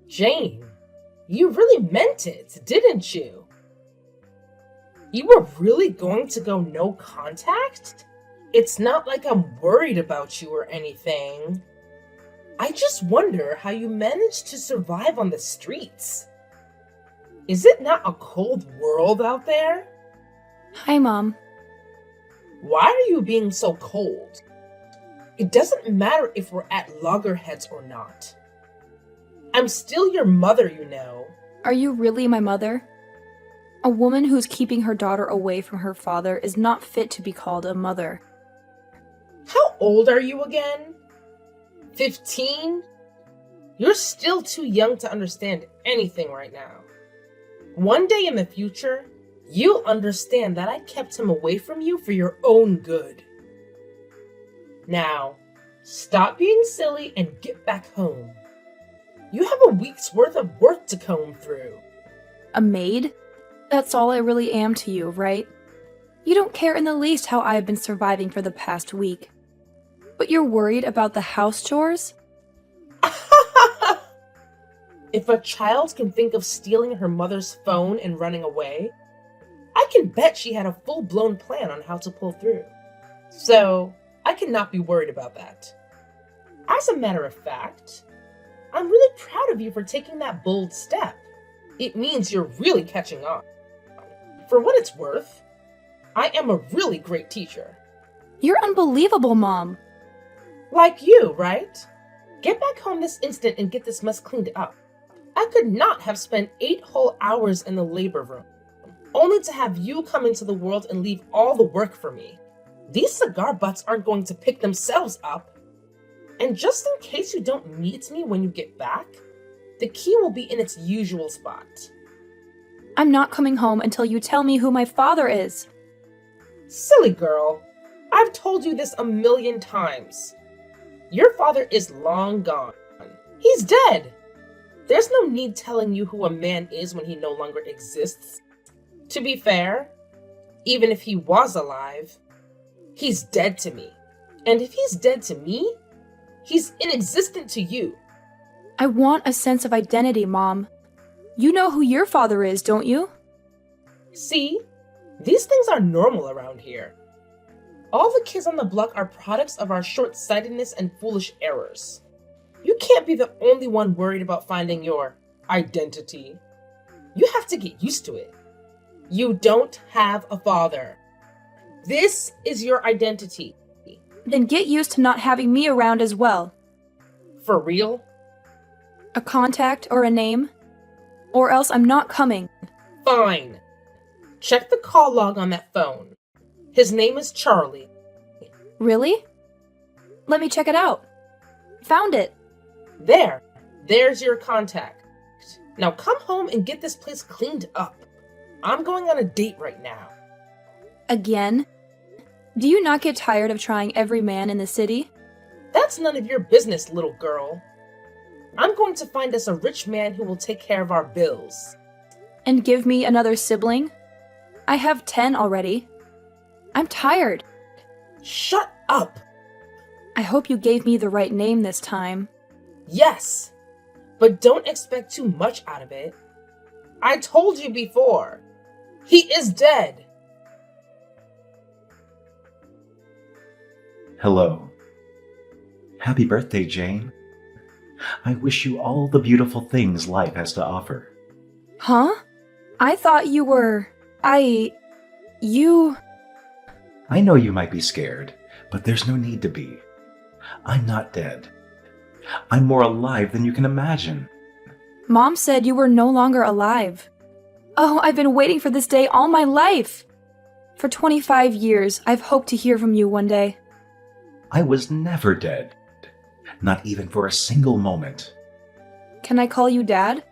Jane, you really meant it, didn't you? You were really going to go no contact? It's not like I'm worried about you or anything. I just wonder how you managed to survive on the streets. Is it not a cold world out there? Hi, Mom. Why are you being so cold? It doesn't matter if we're at loggerheads or not. I'm still your mother, you know. Are you really my mother? A woman who's keeping her daughter away from her father is not fit to be called a mother. How old are you again? 15? You're still too young to understand anything right now. One day in the future, you'll understand that I kept him away from you for your own good. Now, stop being silly and get back home. You have a week's worth of work to comb through. A maid? That's all I really am to you, right? You don't care in the least how I've been surviving for the past week. But you're worried about the house chores? If a child can think of stealing her mother's phone and running away, I can bet she had a full-blown plan on how to pull through. So, I cannot be worried about that. As a matter of fact, I'm really proud of you for taking that bold step. It means you're really catching on. For what it's worth, I am a really great teacher. You're unbelievable, Mom. Like you, right? Get back home this instant and get this mess cleaned up. I could not have spent 8 whole hours in the labor room, only to have you come into the world and leave all the work for me. These cigar butts aren't going to pick themselves up. And just in case you don't meet me when you get back, the key will be in its usual spot. I'm not coming home until you tell me who my father is. Silly girl, I've told you this 1,000,000 times. Your father is long gone. He's dead. There's no need telling you who a man is when he no longer exists. To be fair, even if he was alive, he's dead to me. And if he's dead to me, he's inexistent to you. I want a sense of identity, Mom. You know who your father is, don't you? See, these things are normal around here. All the kids on the block are products of our short-sightedness and foolish errors. You can't be the only one worried about finding your identity. You have to get used to it. You don't have a father. This is your identity. Then get used to not having me around as well. For real? A contact or a name? Or else I'm not coming. Fine. Check the call log on that phone. His name is Charlie. Really? Let me check it out. Found it. There's your contact. Now come home and get this place cleaned up. I'm going on a date right now. Again? Do you not get tired of trying every man in the city? That's none of your business, little girl. I'm going to find us a rich man who will take care of our bills. And give me another sibling? I have 10 already. I'm tired. Shut up! I hope you gave me the right name this time. Yes, but don't expect too much out of it. I told you before. He is dead. Hello. Happy birthday, Jane. I wish you all the beautiful things life has to offer. Huh? I thought you were... You... I know you might be scared, but there's no need to be. I'm not dead. I'm more alive than you can imagine. Mom said you were no longer alive. Oh, I've been waiting for this day all my life. For 25 years, I've hoped to hear from you one day. I was never dead. Not even for a single moment. Can I call you Dad?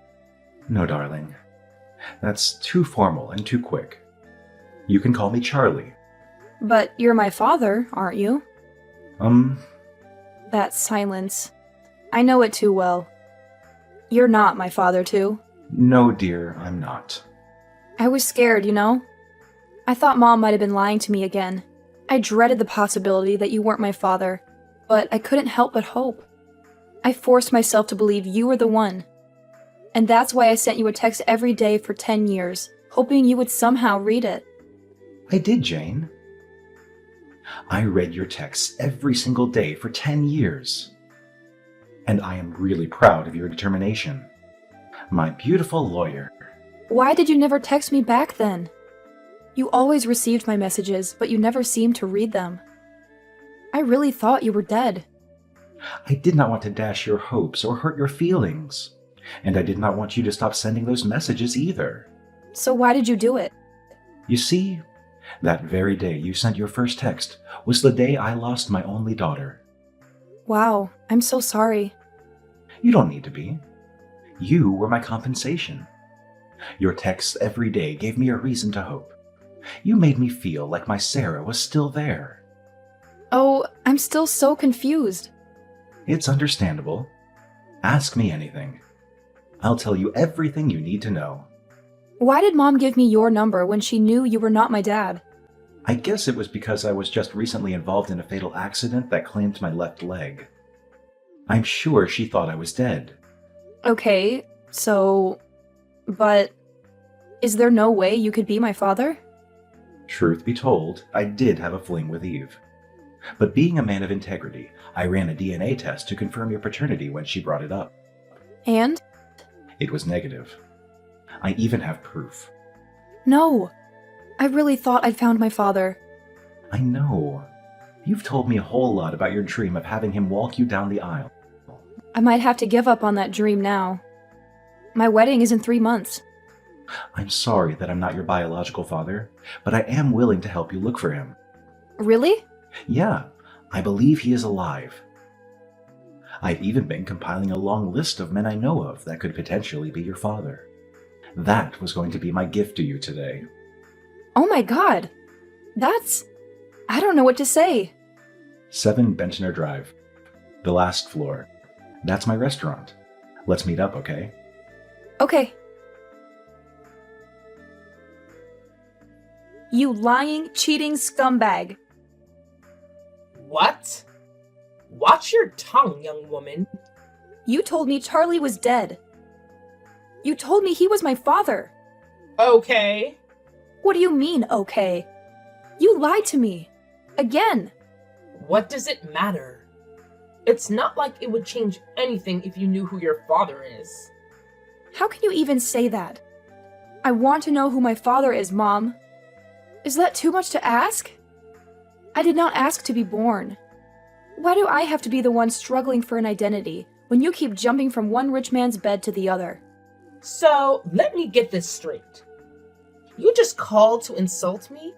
No, darling. That's too formal and too quick. You can call me Charlie. But you're my father, aren't you? That silence. I know it too well. You're not my father, too. No, dear, I'm not. I was scared, you know? I thought Mom might have been lying to me again. I dreaded the possibility that you weren't my father, but I couldn't help but hope. I forced myself to believe you were the one. And that's why I sent you a text every day for 10 years, hoping you would somehow read it. I did, Jane. I read your texts every single day for 10 years. And I am really proud of your determination. My beautiful lawyer. Why did you never text me back then? You always received my messages, but you never seemed to read them. I really thought you were dead. I did not want to dash your hopes or hurt your feelings. And I did not want you to stop sending those messages either. So why did you do it? You see, that very day you sent your first text was the day I lost my only daughter. Wow, I'm so sorry. You don't need to be. You were my compensation. Your texts every day gave me a reason to hope. You made me feel like my Sarah was still there. Oh, I'm still so confused. It's understandable. Ask me anything. I'll tell you everything you need to know. Why did Mom give me your number when she knew you were not my dad? I guess it was because I was just recently involved in a fatal accident that claimed my left leg. I'm sure she thought I was dead. Okay, but is there no way you could be my father? Truth be told, I did have a fling with Eve. But being a man of integrity, I ran a DNA test to confirm your paternity when she brought it up. And? It was negative. I even have proof. No. I really thought I'd found my father. I know. You've told me a whole lot about your dream of having him walk you down the aisle. I might have to give up on that dream now. My wedding is in 3 months. I'm sorry that I'm not your biological father, but I am willing to help you look for him. Really? Yeah, I believe he is alive. I've even been compiling a long list of men I know of that could potentially be your father. That was going to be my gift to you today. Oh my god! I don't know what to say. 7 Bentner Drive. The last floor. That's my restaurant. Let's meet up, okay? Okay. You lying, cheating scumbag. What? Watch your tongue, young woman. You told me Charlie was dead. You told me he was my father. Okay. What do you mean, okay? You lied to me. Again. What does it matter? It's not like it would change anything if you knew who your father is. How can you even say that? I want to know who my father is, Mom. Is that too much to ask? I did not ask to be born. Why do I have to be the one struggling for an identity when you keep jumping from one rich man's bed to the other? So, let me get this straight. You just called to insult me?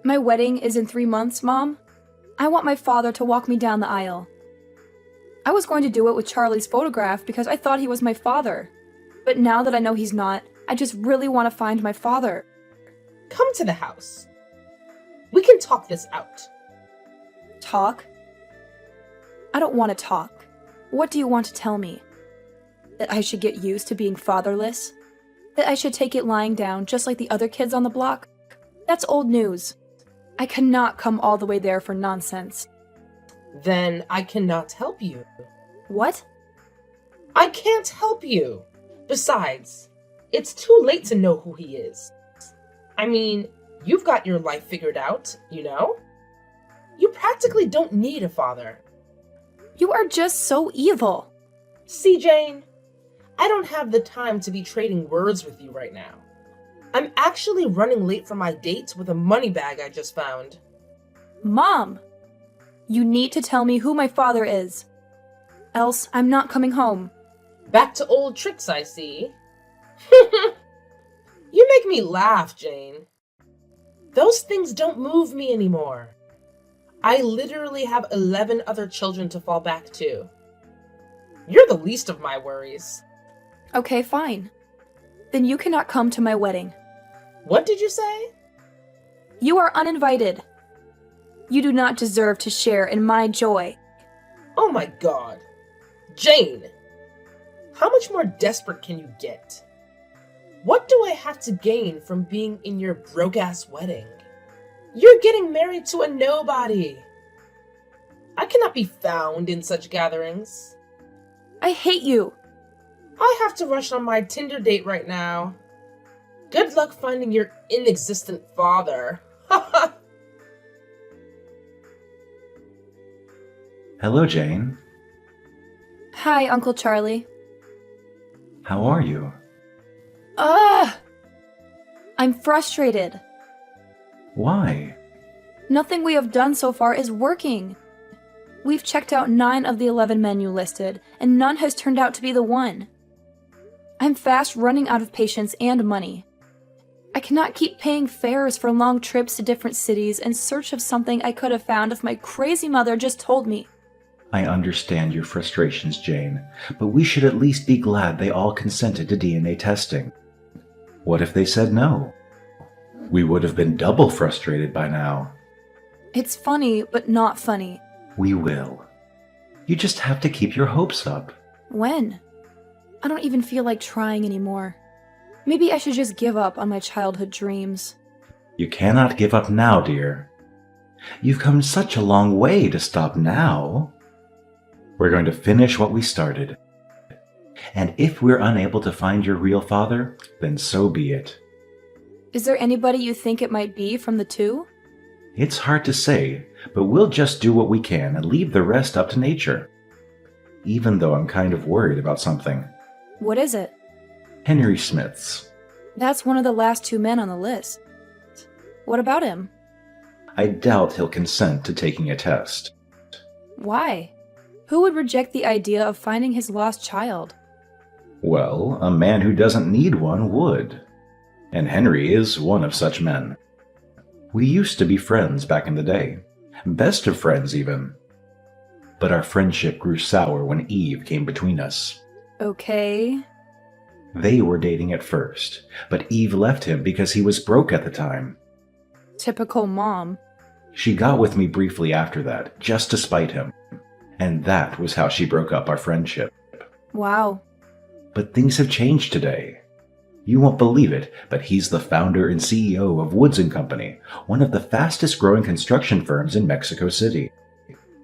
My wedding is in 3 months, Mom. I want my father to walk me down the aisle. I was going to do it with Charlie's photograph because I thought he was my father. But now that I know he's not, I just really want to find my father. Come to the house. We can talk this out. Talk? I don't want to talk. What do you want to tell me? That I should get used to being fatherless? That I should take it lying down just like the other kids on the block? That's old news. I cannot come all the way there for nonsense. Then I cannot help you. What? I can't help you. Besides, it's too late to know who he is. I mean, you've got your life figured out, you know? You practically don't need a father. You are just so evil. See, Jane, I don't have the time to be trading words with you right now. I'm actually running late for my date with a money bag I just found. Mom! You need to tell me who my father is. Else, I'm not coming home. Back to old tricks, I see. You make me laugh, Jane. Those things don't move me anymore. I literally have 11 other children to fall back to. You're the least of my worries. Okay, fine. Then you cannot come to my wedding. What did you say? You are uninvited. You do not deserve to share in my joy. Oh my god. Jane! How much more desperate can you get? What do I have to gain from being in your broke-ass wedding? You're getting married to a nobody. I cannot be found in such gatherings. I hate you. I have to rush on my Tinder date right now. Good luck finding your inexistent father. Hello, Jane. Hi, Uncle Charlie. How are you? Ugh! I'm frustrated. Why? Nothing we have done so far is working. We've checked out 9 of the 11 men you listed, and none has turned out to be the one. I'm fast running out of patience and money. I cannot keep paying fares for long trips to different cities in search of something I could have found if my crazy mother just told me. I understand your frustrations, Jane, but we should at least be glad they all consented to DNA testing. What if they said no? We would have been double frustrated by now. It's funny, but not funny. We will. You just have to keep your hopes up. When? I don't even feel like trying anymore. Maybe I should just give up on my childhood dreams. You cannot give up now, dear. You've come such a long way to stop now. We're going to finish what we started. And if we're unable to find your real father, then so be it. Is there anybody you think it might be from the 2? It's hard to say, but we'll just do what we can and leave the rest up to nature. Even though I'm kind of worried about something. What is it? Henry Smith's. That's one of the last 2 men on the list. What about him? I doubt he'll consent to taking a test. Why? Who would reject the idea of finding his lost child? Well, a man who doesn't need one would. And Henry is one of such men. We used to be friends back in the day. Best of friends, even. But our friendship grew sour when Eve came between us. Okay. They were dating at first, but Eve left him because he was broke at the time. Typical mom. She got with me briefly after that, just to spite him. And that was how she broke up our friendship. Wow. But things have changed today. You won't believe it, but he's the founder and CEO of Woods & Company, one of the fastest growing construction firms in Mexico City.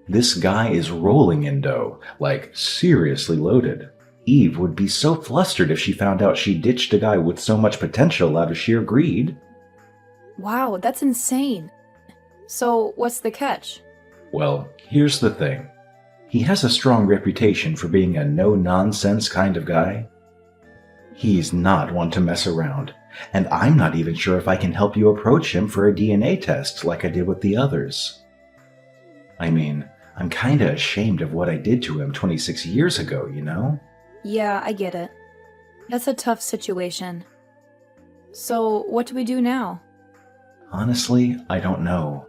This guy is rolling in dough, like seriously loaded. Eve would be so flustered if she found out she ditched a guy with so much potential out of sheer greed. Wow, that's insane. So, what's the catch? Well, here's the thing. He has a strong reputation for being a no-nonsense kind of guy. He's not one to mess around, and I'm not even sure if I can help you approach him for a DNA test like I did with the others. I mean, I'm kinda ashamed of what I did to him 26 years ago, you know? Yeah, I get it. That's a tough situation. So, what do we do now? Honestly, I don't know.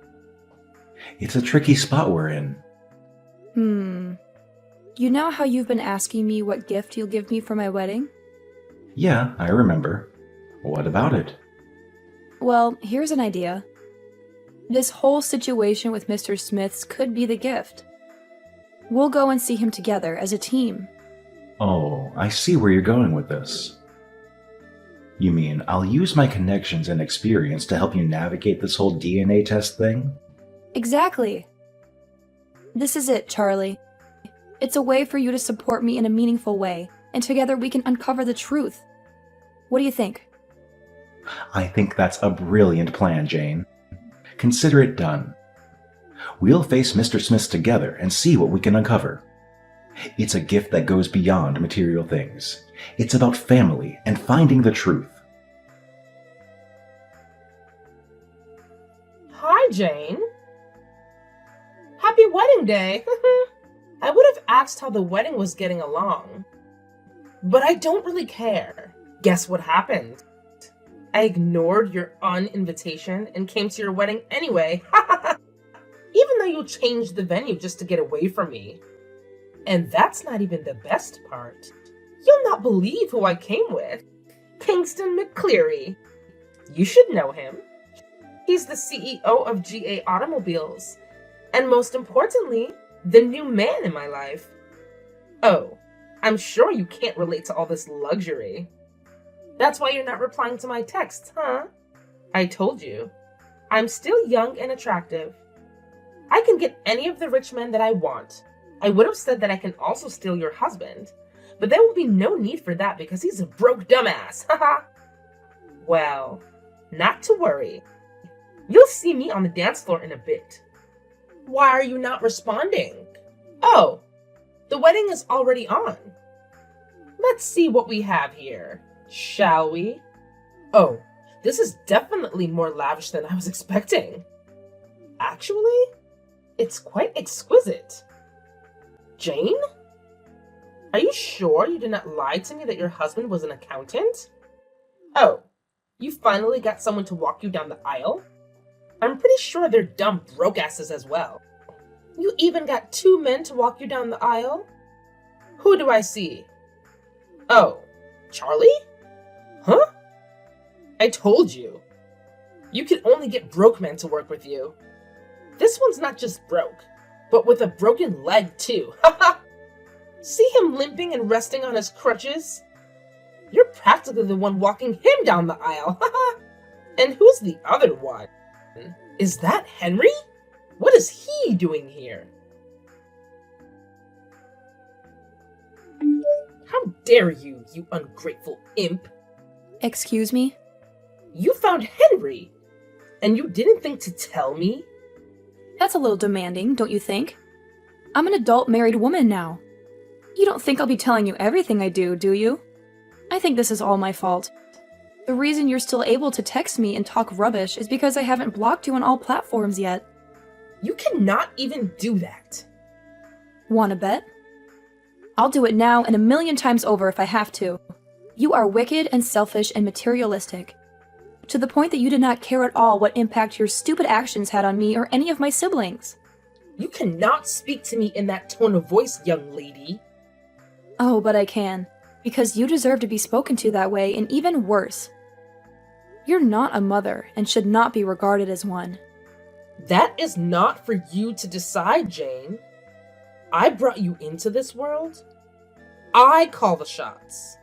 It's a tricky spot we're in. You know how you've been asking me what gift you'll give me for my wedding? Yeah, I remember. What about it? Well, here's an idea. This whole situation with Mr. Smith's could be the gift. We'll go and see him together as a team. Oh, I see where you're going with this. You mean I'll use my connections and experience to help you navigate this whole DNA test thing? Exactly. This is it, Charlie. It's a way for you to support me in a meaningful way, and together we can uncover the truth. What do you think? I think that's a brilliant plan, Jane. Consider it done. We'll face Mr. Smith together and see what we can uncover. It's a gift that goes beyond material things. It's about family and finding the truth. Hi, Jane. Happy wedding day. I would have asked how the wedding was getting along. But I don't really care. Guess what happened? I ignored your invitation and came to your wedding anyway. Even though you changed the venue just to get away from me. And that's not even the best part. You'll not believe who I came with. Kingston McCleary. You should know him. He's the CEO of GA Automobiles. And most importantly, the new man in my life. Oh, I'm sure you can't relate to all this luxury. That's why you're not replying to my texts, huh? I told you. I'm still young and attractive. I can get any of the rich men that I want. I would have said that I can also steal your husband. But there will be no need for that because he's a broke dumbass. Haha. Well, not to worry. You'll see me on the dance floor in a bit. Why are you not responding? Oh, the wedding is already on. Let's see what we have here, shall we? Oh, this is definitely more lavish than I was expecting. Actually, it's quite exquisite. Jane? Are you sure you did not lie to me that your husband was an accountant? Oh, you finally got someone to walk you down the aisle? I'm pretty sure they're dumb broke asses as well. You even got 2 men to walk you down the aisle? Who do I see? Oh, Charlie? Huh? I told you. You can only get broke men to work with you. This one's not just broke, but with a broken leg too. Haha! See him limping and resting on his crutches? You're practically the one walking him down the aisle. Haha! And who's the other one? Is that Henry? What is he doing here? How dare you, you ungrateful imp! Excuse me? You found Henry, and you didn't think to tell me? That's a little demanding, don't you think? I'm an adult married woman now. You don't think I'll be telling you everything I do you? I think this is all my fault. The reason you're still able to text me and talk rubbish is because I haven't blocked you on all platforms yet. You cannot even do that. Wanna bet? I'll do it now and 1,000,000 times over if I have to. You are wicked and selfish and materialistic. To the point that you did not care at all what impact your stupid actions had on me or any of my siblings. You cannot speak to me in that tone of voice, young lady. Oh, but I can. Because you deserve to be spoken to that way, and even worse. You're not a mother and should not be regarded as one. That is not for you to decide, Jane. I brought you into this world. I call the shots.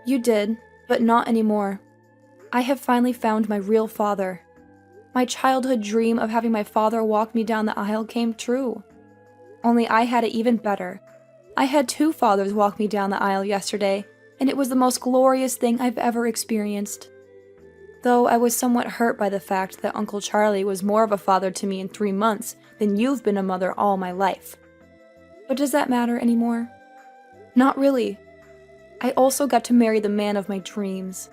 You did, but not anymore. I have finally found my real father. My childhood dream of having my father walk me down the aisle came true. Only I had it even better. I had 2 fathers walk me down the aisle yesterday, and it was the most glorious thing I've ever experienced. Though I was somewhat hurt by the fact that Uncle Charlie was more of a father to me in 3 months than you've been a mother all my life. But does that matter anymore? Not really. I also got to marry the man of my dreams.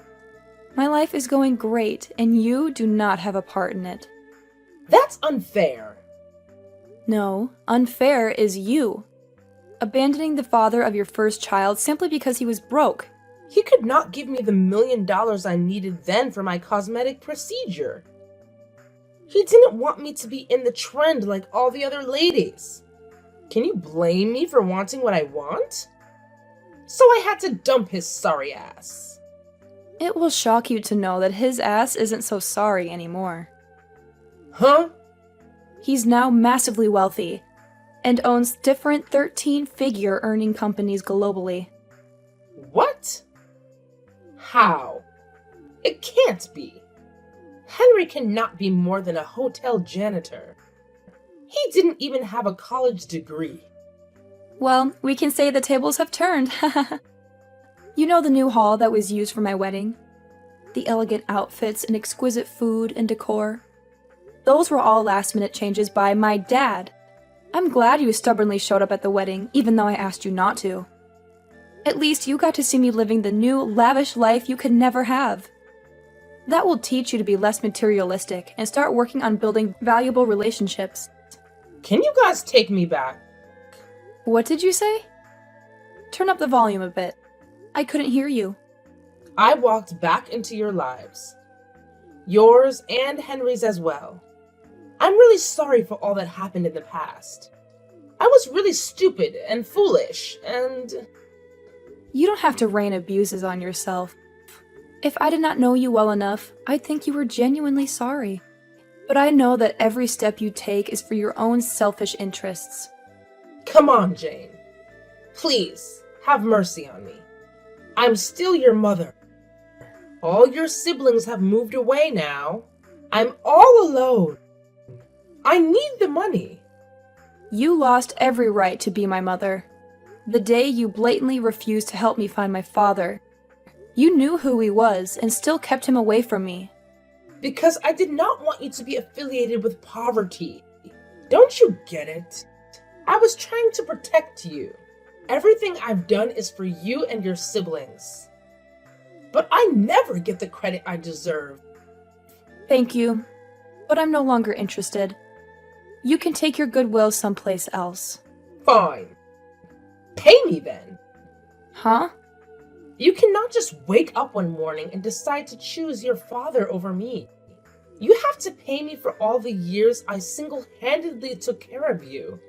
My life is going great, and you do not have a part in it. That's unfair. No, unfair is you. Abandoning the father of your first child simply because he was broke. He could not give me the $1,000,000 I needed then for my cosmetic procedure. He didn't want me to be in the trend like all the other ladies. Can you blame me for wanting what I want? So I had to dump his sorry ass. It will shock you to know that his ass isn't so sorry anymore. Huh? He's now massively wealthy and owns different 13-figure earning companies globally. What? How? It can't be. Henry cannot be more than a hotel janitor. He didn't even have a college degree. Well, we can say the tables have turned. You know the new hall that was used for my wedding? The elegant outfits and exquisite food and decor? Those were all last-minute changes by my dad. I'm glad you stubbornly showed up at the wedding, even though I asked you not to. At least you got to see me living the new, lavish life you could never have. That will teach you to be less materialistic and start working on building valuable relationships. Can you guys take me back? What did you say? Turn up the volume a bit. I couldn't hear you. I walked back into your lives. Yours and Henry's as well. I'm really sorry for all that happened in the past. I was really stupid and foolish, and... You don't have to rain abuses on yourself. If I did not know you well enough, I'd think you were genuinely sorry. But I know that every step you take is for your own selfish interests. Come on, Jane. Please, have mercy on me. I'm still your mother. All your siblings have moved away now. I'm all alone. I need the money. You lost every right to be my mother. The day you blatantly refused to help me find my father. You knew who he was and still kept him away from me. Because I did not want you to be affiliated with poverty. Don't you get it? I was trying to protect you. Everything I've done is for you and your siblings. But I never get the credit I deserve. Thank you, but I'm no longer interested. You can take your goodwill someplace else. Fine. Pay me then. Huh? You cannot just wake up one morning and decide to choose your father over me. You have to pay me for all the years I single-handedly took care of you.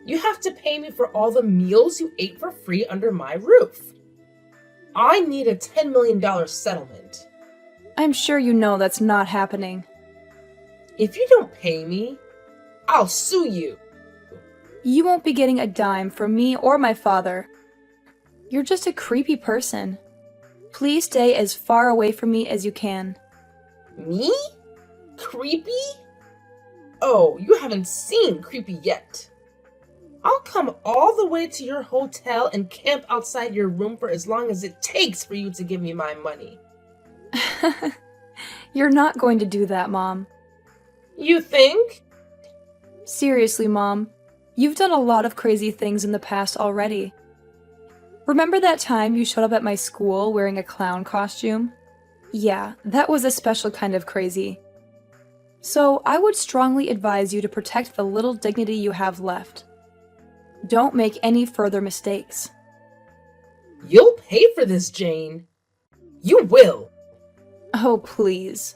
You have to pay me for all the meals you ate for free under my roof. I need a $10 million settlement. I'm sure you know that's not happening. If you don't pay me, I'll sue you. You won't be getting a dime from me or my father. You're just a creepy person. Please stay as far away from me as you can. Me? Creepy? Oh, you haven't seen creepy yet. I'll come all the way to your hotel and camp outside your room for as long as it takes for you to give me my money. You're not going to do that, Mom. You think? Seriously, Mom. You've done a lot of crazy things in the past already. Remember that time you showed up at my school wearing a clown costume? Yeah, that was a special kind of crazy. So I would strongly advise you to protect the little dignity you have left. Don't make any further mistakes. You'll pay for this, Jane. You will. Oh, please.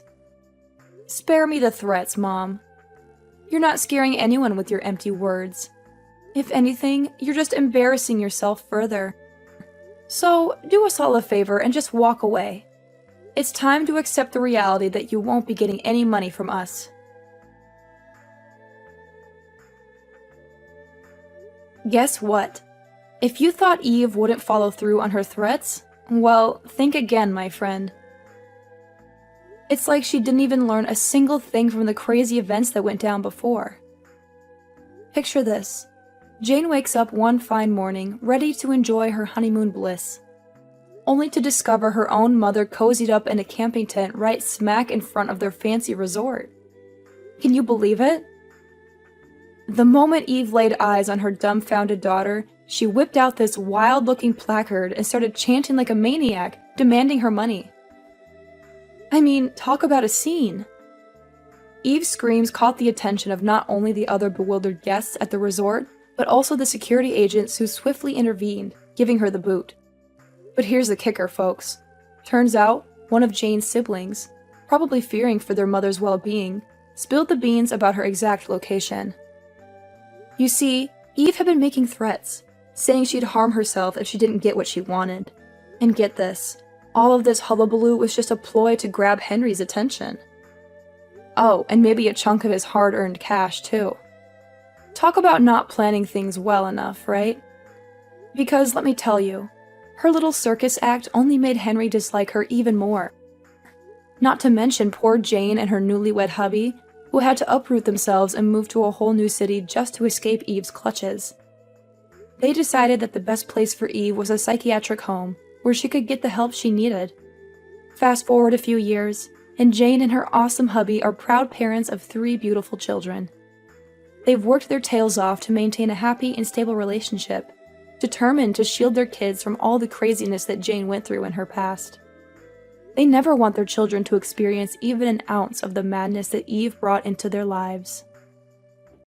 Spare me the threats, Mom. You're not scaring anyone with your empty words. If anything, you're just embarrassing yourself further. So, do us all a favor and just walk away. It's time to accept the reality that you won't be getting any money from us. Guess what? If you thought Eve wouldn't follow through on her threats, well, think again, my friend. It's like she didn't even learn a single thing from the crazy events that went down before. Picture this. Jane wakes up one fine morning, ready to enjoy her honeymoon bliss, only to discover her own mother cozied up in a camping tent right smack in front of their fancy resort. Can you believe it? The moment Eve laid eyes on her dumbfounded daughter, she whipped out this wild-looking placard and started chanting like a maniac, demanding her money. I mean, talk about a scene. Eve's screams caught the attention of not only the other bewildered guests at the resort, but also the security agents who swiftly intervened, giving her the boot. But here's the kicker, folks. Turns out, one of Jane's siblings, probably fearing for their mother's well-being, spilled the beans about her exact location. You see, Eve had been making threats, saying she'd harm herself if she didn't get what she wanted. And get this, all of this hullabaloo was just a ploy to grab Henry's attention. Oh, and maybe a chunk of his hard-earned cash, too. Talk about not planning things well enough, right? Because, let me tell you, her little circus act only made Henry dislike her even more. Not to mention poor Jane and her newlywed hubby, who had to uproot themselves and move to a whole new city just to escape Eve's clutches. They decided that the best place for Eve was a psychiatric home, where she could get the help she needed. Fast forward a few years, and Jane and her awesome hubby are proud parents of 3 beautiful children. They've worked their tails off to maintain a happy and stable relationship, determined to shield their kids from all the craziness that Jane went through in her past. They never want their children to experience even an ounce of the madness that Eve brought into their lives.